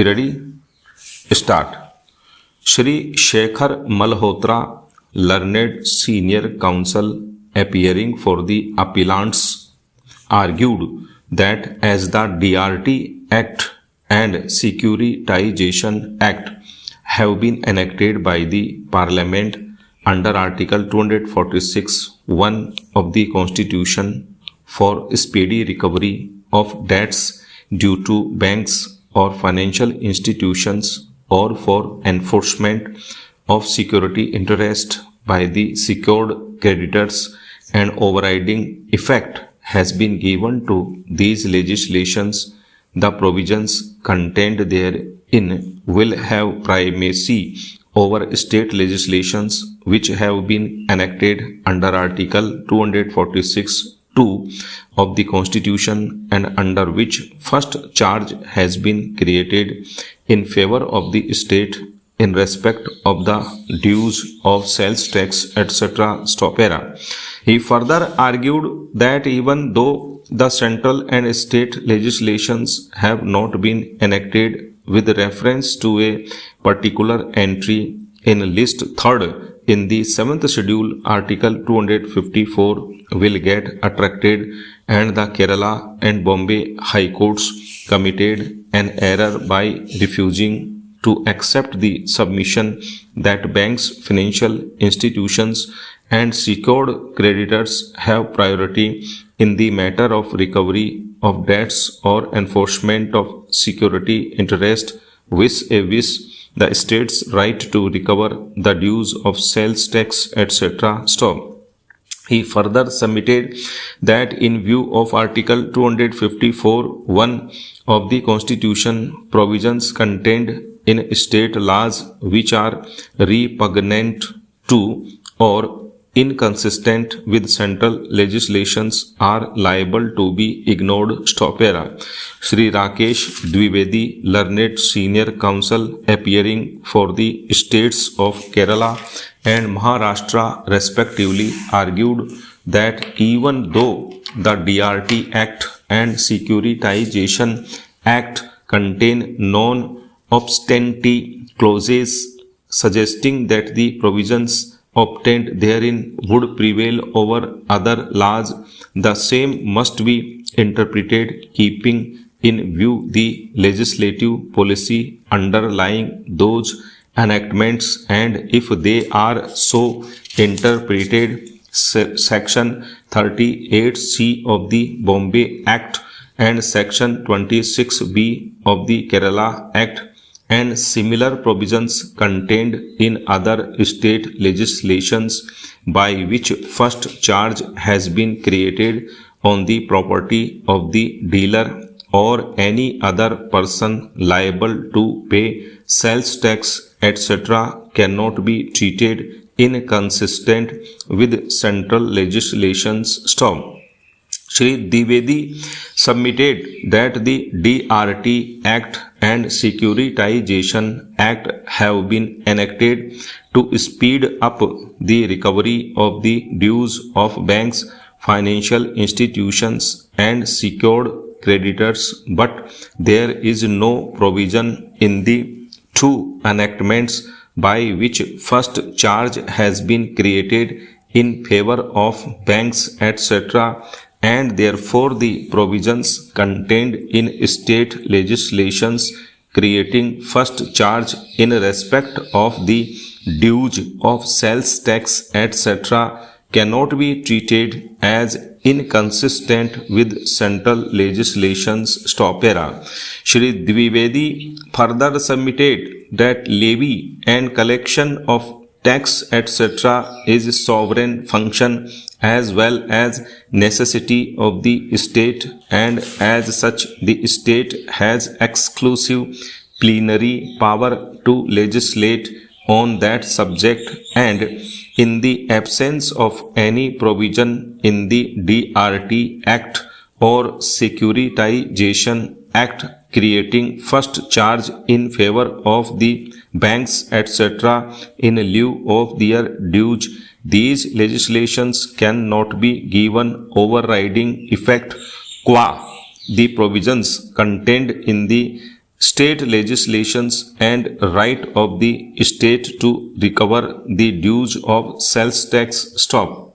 ready? Start. Shri Shekhar Malhotra, learned senior counsel appearing for the appellants, argued that as the DRT Act and Securitization Act have been enacted by the Parliament under Article 246(1) of the Constitution for speedy recovery of debts due to banks or financial institutions or for enforcement of security interest by the secured creditors, and overriding effect has been given to these legislations, the provisions contained therein will have primacy over state legislations which have been enacted under Article 246(2) of the Constitution and under which first charge has been created in favor of the state in respect of the dues of sales tax, etc. Stopera. He further argued that even though the central and state legislations have not been enacted with reference to a particular entry in list 3rd in the 7th schedule, Article 254 will get attracted, and the Kerala and Bombay High Courts committed an error by refusing to accept the submission that banks, financial institutions, and secured creditors have priority in the matter of recovery of debts or enforcement of security interest vis-a-vis the state's right to recover the dues of sales tax, etc. Stop. He further submitted that in view of Article 254(1) of the Constitution, provisions contained in state laws which are repugnant to or inconsistent with central legislations are liable to be ignored. Stopera. Shri Rakesh Dwivedi, learned senior counsel appearing for the states of Kerala and Maharashtra respectively, argued that even though the DRT Act and Securitization Act contain non-obstante clauses suggesting that the provisions obtained therein would prevail over other laws, the same must be interpreted keeping in view the legislative policy underlying those enactments, and if they are so interpreted, Section 38C of the Bombay Act and Section 26B of the Kerala Act and similar provisions contained in other state legislations by which first charge has been created on the property of the dealer or any other person liable to pay sales tax, etc. cannot be treated inconsistent with central legislations. Stop. Shri Dwivedi submitted that the DRT Act and Securitization Act have been enacted to speed up the recovery of the dues of banks, financial institutions, and secured creditors, but there is no provision in the two enactments by which first charge has been created in favor of banks, etc., and therefore the provisions contained in state legislations creating first charge in respect of the dues of sales tax, etc., cannot be treated as inconsistent with central legislations. Stopera. Shri Dwivedi further submitted that levy and collection of tax, etc. is a sovereign function as well as necessity of the state, and as such the state has exclusive plenary power to legislate on that subject, and in the absence of any provision in the DRT Act or Securitization Act creating first charge in favor of the banks, etc. in lieu of their dues, these legislations cannot be given overriding effect qua the provisions contained in the state legislations and right of the state to recover the dues of sales tax stop.